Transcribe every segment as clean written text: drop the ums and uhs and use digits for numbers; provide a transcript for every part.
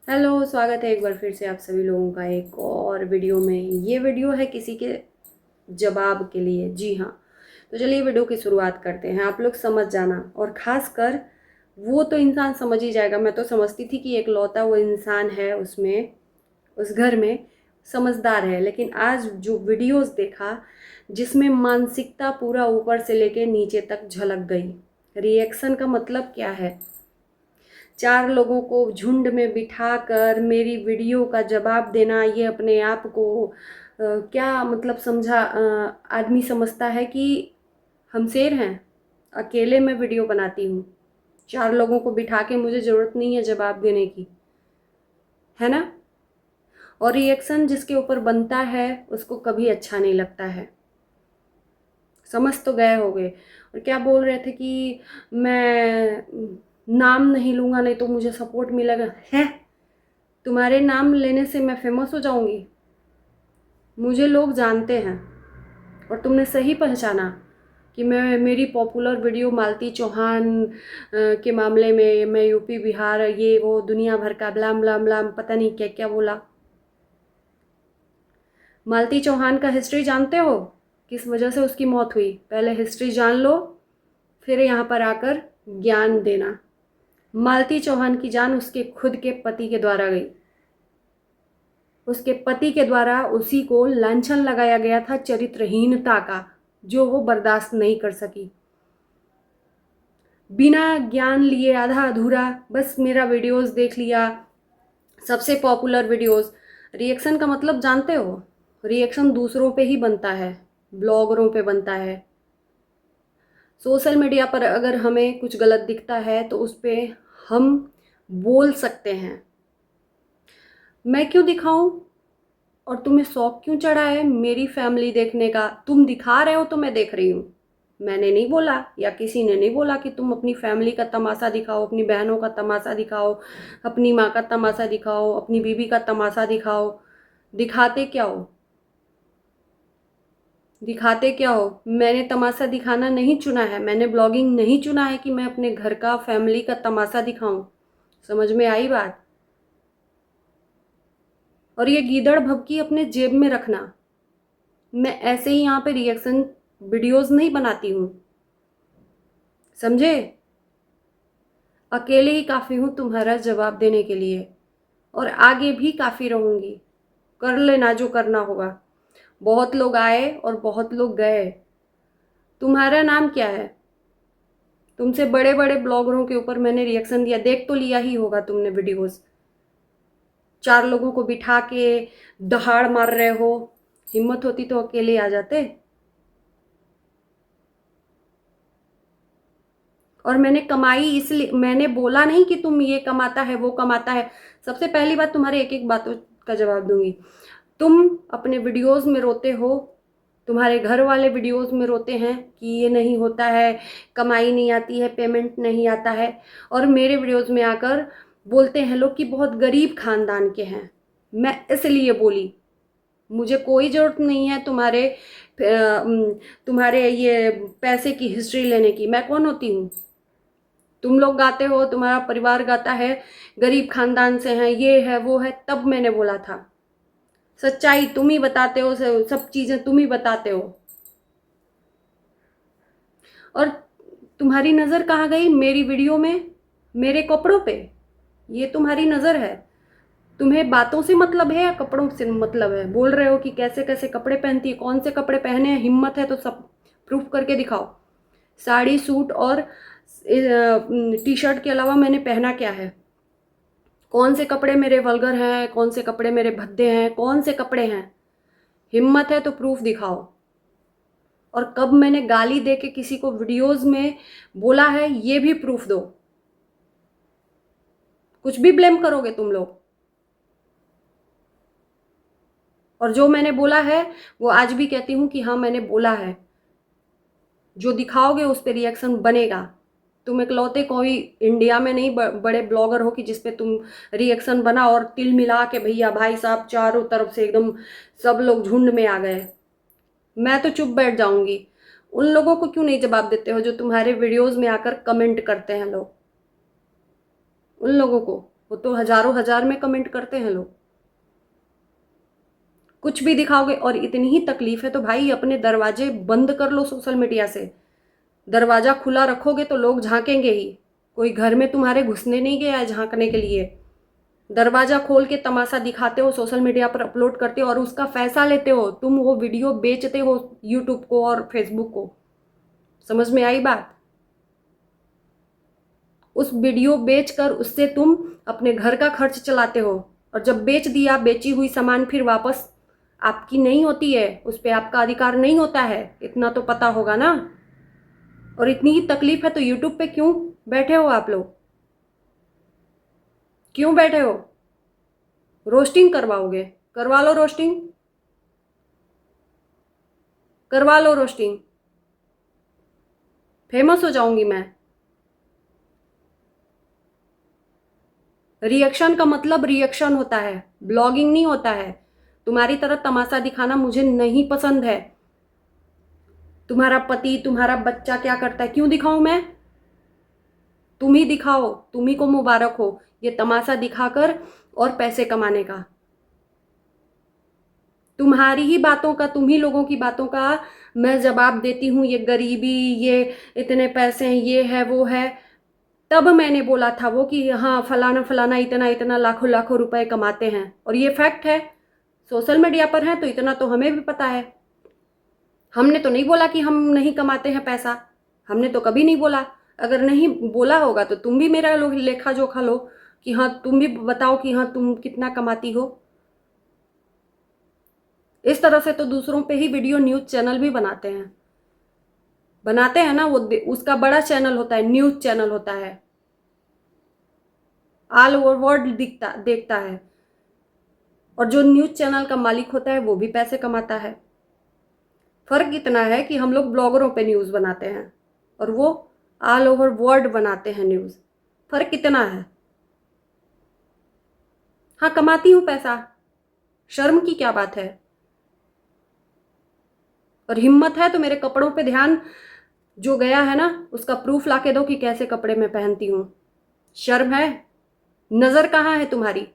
Hello, स्वागत है एक बार फिर से आप सभी लोगों का एक और वीडियो में। ये वीडियो है किसी के जवाब के लिए। जी हाँ, तो चलिए वीडियो की शुरुआत करते हैं। आप लोग समझ जाना, और ख़ास कर वो तो इंसान समझ ही जाएगा। मैं तो समझती थी कि एकलौता वो इंसान है उसमें, उस घर में, समझदार है। लेकिन आज जो वीडियोस देखा जिसमें मानसिकता पूरा ऊपर से लेके नीचे तक झलक गई। रिएक्शन का मतलब क्या है? चार लोगों को झुंड में बिठाकर मेरी वीडियो का जवाब देना, ये अपने आप को क्या मतलब समझा? आदमी समझता है कि हम शेर हैं। अकेले मैं वीडियो बनाती हूँ, चार लोगों को बिठा के मुझे ज़रूरत नहीं है जवाब देने की, है ना? और रिएक्शन जिसके ऊपर बनता है उसको कभी अच्छा नहीं लगता है। समझ तो गए होगे। और क्या बोल रहे थे कि मैं नाम नहीं लूँगा, नहीं तो मुझे सपोर्ट मिलेगा। है, तुम्हारे नाम लेने से मैं फेमस हो जाऊंगी? मुझे लोग जानते हैं। और तुमने सही पहचाना कि मेरी पॉपुलर वीडियो मालती चौहान के मामले में मैं यूपी बिहार ये वो दुनिया भर का ब्लाम ब्लाम ब्लाम पता नहीं क्या क्या बोला। मालती चौहान का हिस्ट्री जानते हो? किस वजह से उसकी मौत हुई? पहले हिस्ट्री जान लो, फिर यहाँ पर आकर ज्ञान देना। मालती चौहान की जान उसके खुद के पति के द्वारा गई। उसके पति के द्वारा उसी को लांछन लगाया गया था चरित्रहीनता का, जो वो बर्दाश्त नहीं कर सकी। बिना ज्ञान लिए, आधा अधूरा, बस मेरा वीडियोस देख लिया, सबसे पॉपुलर वीडियोस। रिएक्शन का मतलब जानते हो? रिएक्शन दूसरों पे ही बनता है, ब्लॉगरों पे बनता है। सोशल मीडिया पर अगर हमें कुछ गलत दिखता है तो उस पर हम बोल सकते हैं। मैं क्यों दिखाऊं? और तुम्हें शौक क्यों चढ़ा है मेरी फैमिली देखने का? तुम दिखा रहे हो तो मैं देख रही हूँ। मैंने नहीं बोला, या किसी ने नहीं बोला कि तुम अपनी फैमिली का तमाशा दिखाओ, अपनी बहनों का तमाशा दिखाओ, अपनी माँ का तमाशा दिखाओ, अपनी बीवी का तमाशा दिखाओ। दिखाते क्या हो? दिखाते क्या हो? मैंने तमाशा दिखाना नहीं चुना है, मैंने ब्लॉगिंग नहीं चुना है कि मैं अपने घर का, फैमिली का तमाशा दिखाऊं। समझ में आई बात? और ये गीदड़ भभकी अपने जेब में रखना। मैं ऐसे ही यहाँ पे रिएक्शन वीडियोस नहीं बनाती हूँ, समझे? अकेले ही काफ़ी हूँ तुम्हारा जवाब देने के लिए, और आगे भी काफ़ी रहूँगी। कर लेना जो करना होगा। बहुत लोग आए और बहुत लोग गए। तुम्हारा नाम क्या है? तुमसे बड़े बड़े ब्लॉगरों के ऊपर मैंने रिएक्शन दिया, देख तो लिया ही होगा तुमने वीडियोस। चार लोगों को बिठा के दहाड़ मार रहे हो। हिम्मत होती तो अकेले आ जाते। और मैंने कमाई इसलिए, मैंने बोला नहीं कि तुम ये कमाता है वो कमाता है। सबसे पहली बात, तुम्हारे एक एक बातों का जवाब दूंगी। तुम अपने वीडियोस में रोते हो, तुम्हारे घर वाले वीडियोस में रोते हैं कि ये नहीं होता है, कमाई नहीं आती है, पेमेंट नहीं आता है। और मेरे वीडियोस में आकर बोलते हैं लोग कि बहुत गरीब खानदान के हैं। मैं इसलिए बोली, मुझे कोई ज़रूरत नहीं है तुम्हारे ये पैसे की हिस्ट्री लेने की। मैं कौन होती हूँ? तुम लोग गाते हो, तुम्हारा परिवार गाता है गरीब खानदान से हैं, ये है वो है, तब मैंने बोला था। सच्चाई तुम ही बताते हो, सब चीज़ें तुम ही बताते हो। और तुम्हारी नज़र कहाँ गई मेरी वीडियो में? मेरे कपड़ों पे। ये तुम्हारी नज़र है। तुम्हें बातों से मतलब है या कपड़ों से मतलब है? बोल रहे हो कि कैसे कैसे कपड़े पहनती है, कौन से कपड़े पहने हैं, हिम्मत है तो सब प्रूफ करके दिखाओ। साड़ी, सूट और टी शर्ट के अलावा मैंने पहना क्या है? कौन से कपड़े मेरे वल्गर हैं, कौन से कपड़े मेरे भद्दे हैं, कौन से कपड़े हैं? हिम्मत है तो प्रूफ दिखाओ। और कब मैंने गाली दे के किसी को वीडियोस में बोला है, ये भी प्रूफ दो। कुछ भी ब्लेम करोगे तुम लोग। और जो मैंने बोला है वो आज भी कहती हूँ कि हाँ मैंने बोला है। जो दिखाओगे उस पर रिएक्शन बनेगा। तुम इकलौते कोई इंडिया में नहीं बड़े ब्लॉगर हो कि जिसपे तुम रिएक्शन बना और तिल मिला के भैया भाई साहब चारों तरफ से एकदम सब लोग झुंड में आ गए। मैं तो चुप बैठ जाऊंगी। उन लोगों को क्यों नहीं जवाब देते हो जो तुम्हारे वीडियोस में आकर कमेंट करते हैं लोग? उन लोगों को वो तो हजारों हजार में कमेंट करते हैं लोग। कुछ भी दिखाओगे और इतनी ही तकलीफ है तो भाई अपने दरवाजे बंद कर लो सोशल मीडिया से। दरवाजा खुला रखोगे तो लोग झांकेंगे ही। कोई घर में तुम्हारे घुसने नहीं गया है झांकने के लिए। दरवाजा खोल के तमाशा दिखाते हो, सोशल मीडिया पर अपलोड करते हो और उसका पैसा लेते हो। तुम वो वीडियो बेचते हो यूट्यूब को और फेसबुक को। समझ में आई बात? उस वीडियो बेचकर उससे तुम अपने घर का खर्च चलाते हो और जब बेच दिया, बेची हुई सामान फिर वापस आपकी नहीं होती है, उस पर आपका अधिकार नहीं होता है। इतना तो पता होगा ना। और इतनी ही तकलीफ है तो यूट्यूब पे क्यों बैठे हो आप लोग? क्यों बैठे हो? रोस्टिंग करवाओगे? करवा लो रोस्टिंग, करवा लो रोस्टिंग। फेमस हो जाऊंगी मैं। रिएक्शन का मतलब रिएक्शन होता है, ब्लॉगिंग नहीं होता है। तुम्हारी तरह तमाशा दिखाना मुझे नहीं पसंद है। तुम्हारा पति, तुम्हारा बच्चा क्या करता है, क्यों दिखाऊं मैं? तुम ही दिखाओ, तुम ही को मुबारक हो ये तमाशा दिखाकर और पैसे कमाने का। तुम्हारी ही बातों का, तुम ही लोगों की बातों का मैं जवाब देती हूँ। ये गरीबी, ये इतने पैसे हैं, ये है वो है। तब मैंने बोला था वो कि हाँ फलाना फलाना इतना इतना लाखों लाखों रुपए कमाते हैं और ये फैक्ट है। सोशल मीडिया पर है तो इतना तो हमें भी पता है। हमने तो नहीं बोला कि हम नहीं कमाते हैं पैसा। हमने तो कभी नहीं बोला। अगर नहीं बोला होगा तो तुम भी मेरा लोग लेखा जोखा लो कि हाँ तुम भी बताओ कि हाँ तुम कितना कमाती हो। इस तरह से तो दूसरों पे ही वीडियो न्यूज चैनल भी बनाते हैं। बनाते हैं ना वो, उसका बड़ा चैनल होता है, न्यूज चैनल होता है, ऑल ओवर वर्ल्ड देखता है। और जो न्यूज चैनल का मालिक होता है वो भी पैसे कमाता है। फर्क इतना है कि हम लोग ब्लॉगरों पे न्यूज़ बनाते हैं और वो ऑल ओवर वर्ल्ड बनाते हैं न्यूज़। फर्क कितना है? हाँ कमाती हूँ पैसा, शर्म की क्या बात है? और हिम्मत है तो मेरे कपड़ों पे ध्यान जो गया है ना उसका प्रूफ ला के दो कि कैसे कपड़े मैं पहनती हूँ। शर्म है? नज़र कहाँ है तुम्हारी?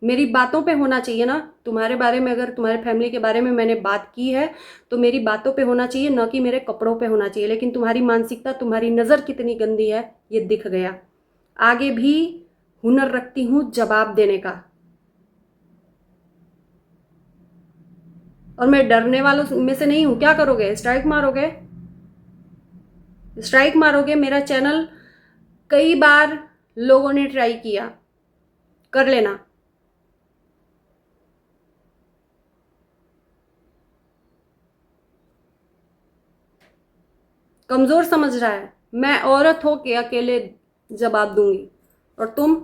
मेरी बातों पे होना चाहिए ना। तुम्हारे बारे में, अगर तुम्हारे फैमिली के बारे में मैंने बात की है तो मेरी बातों पे होना चाहिए, न कि मेरे कपड़ों पे होना चाहिए। लेकिन तुम्हारी मानसिकता, तुम्हारी नज़र कितनी गंदी है ये दिख गया। आगे भी हुनर रखती हूँ जवाब देने का। और मैं डरने वालों में से नहीं हूँ। क्या करोगे? स्ट्राइक मारोगे? स्ट्राइक मारोगे? मेरा चैनल कई बार लोगों ने ट्राई किया, कर लेना। कमजोर समझ रहा है? मैं औरत हो के अकेले जवाब दूंगी और तुम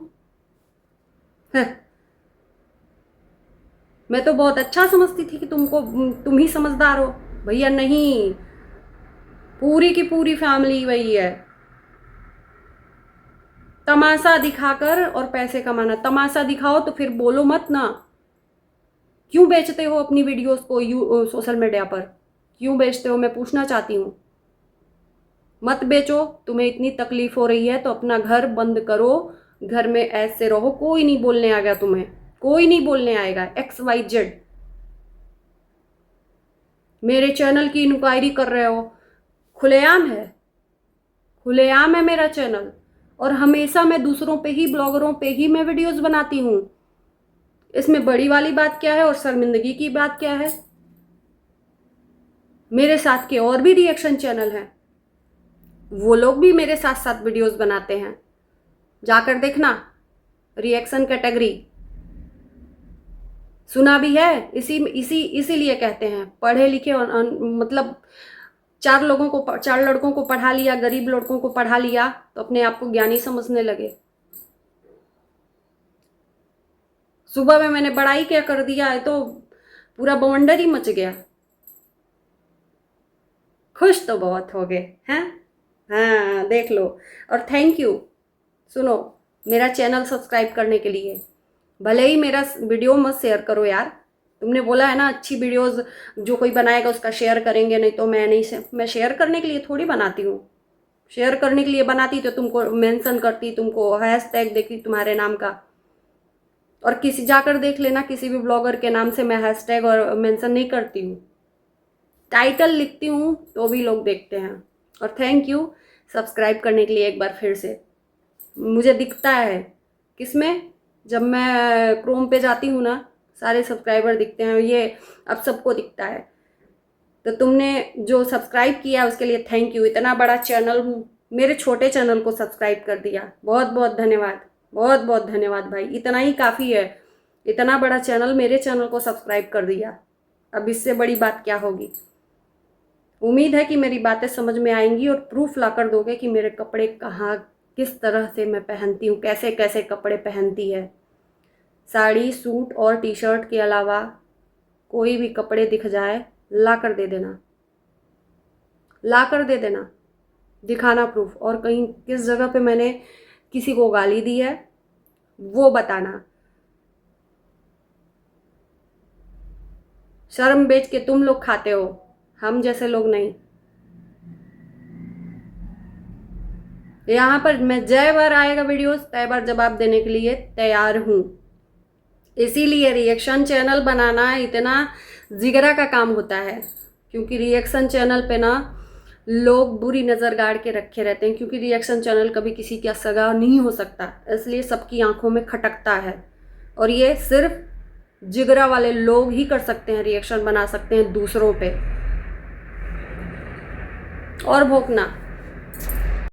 मैं तो बहुत अच्छा समझती थी कि तुम ही समझदार हो। भैया नहीं, पूरी की पूरी फैमिली वही है। तमाशा दिखाकर और पैसे कमाना। तमाशा दिखाओ तो फिर बोलो मत ना। क्यों बेचते हो अपनी वीडियोस को सोशल मीडिया पर? क्यों बेचते हो मैं पूछना चाहती हूँ। मत बेचो। तुम्हें इतनी तकलीफ हो रही है तो अपना घर बंद करो, घर में ऐसे रहो। कोई नहीं बोलने आ गया तुम्हें, कोई नहीं बोलने आएगा। XYZ मेरे चैनल की इंक्वायरी कर रहे हो, खुलेआम है, खुलेआम है मेरा चैनल। और हमेशा मैं दूसरों पे ही, ब्लॉगरों पे ही मैं वीडियोस बनाती हूँ। इसमें बड़ी वाली बात क्या है और शर्मिंदगी की बात क्या है? मेरे साथ के और भी रिएक्शन चैनल हैं, वो लोग भी मेरे साथ साथ वीडियोस बनाते हैं। जाकर देखना, रिएक्शन कैटेगरी सुना भी है। इसीलिए कहते हैं पढ़े लिखे और मतलब चार लड़कों को पढ़ा लिया, गरीब लड़कों को पढ़ा लिया तो अपने आप को ज्ञानी समझने लगे। सुबह में मैंने बड़ाई क्या कर दिया है तो पूरा बवंडर ही मच गया। खुश तो बहुत हो गए हैं। हाँ देख लो। और थैंक यू, सुनो, मेरा चैनल सब्सक्राइब करने के लिए। भले ही मेरा वीडियो मत शेयर करो यार। तुमने बोला है ना अच्छी वीडियोस जो कोई बनाएगा उसका शेयर करेंगे, नहीं तो मैं नहीं मैं शेयर करने के लिए थोड़ी बनाती हूँ। शेयर करने के लिए बनाती तो तुमको मेंशन करती, तुमको हैशटैग देती तुम्हारे नाम का। और किसी जाकर देख लेना, किसी भी ब्लॉगर के नाम से मैं हैशटैग और मेंशन नहीं करती हूँ, टाइटल लिखती हूँ तो भी लोग देखते हैं। और थैंक यू सब्सक्राइब करने के लिए एक बार फिर से। मुझे दिखता है किसमें, जब मैं क्रोम पे जाती हूँ ना, सारे सब्सक्राइबर दिखते हैं, ये अब सबको दिखता है। तो तुमने जो सब्सक्राइब किया उसके लिए थैंक यू। इतना बड़ा चैनल, मेरे छोटे चैनल को सब्सक्राइब कर दिया, बहुत बहुत धन्यवाद, बहुत बहुत धन्यवाद भाई। इतना ही काफ़ी है, इतना बड़ा चैनल मेरे चैनल को सब्सक्राइब कर दिया, अब इससे बड़ी बात क्या होगी। उम्मीद है कि मेरी बातें समझ में आएंगी और प्रूफ ला कर दोगे कि मेरे कपड़े कहाँ, किस तरह से मैं पहनती हूँ, कैसे कैसे कपड़े पहनती है। साड़ी, सूट और टी शर्ट के अलावा कोई भी कपड़े दिख जाए ला कर दे देना, ला कर दे देना, दिखाना प्रूफ। और कहीं किस जगह पे मैंने किसी को गाली दी है वो बताना। शर्म बेच के तुम लोग खाते हो, हम जैसे लोग नहीं। यहाँ पर मैं जय बार आएगा वीडियोस तय बार जवाब देने के लिए तैयार हूँ। इसीलिए रिएक्शन चैनल बनाना इतना जिगरा का काम होता है, क्योंकि रिएक्शन चैनल पे ना लोग बुरी नज़र गाड़ के रखे रहते हैं, क्योंकि रिएक्शन चैनल कभी किसी का सगा नहीं हो सकता, इसलिए सबकी आंखों में खटकता है। और ये सिर्फ जिगरा वाले लोग ही कर सकते हैं, रिएक्शन बना सकते हैं दूसरों पे। और भोंकना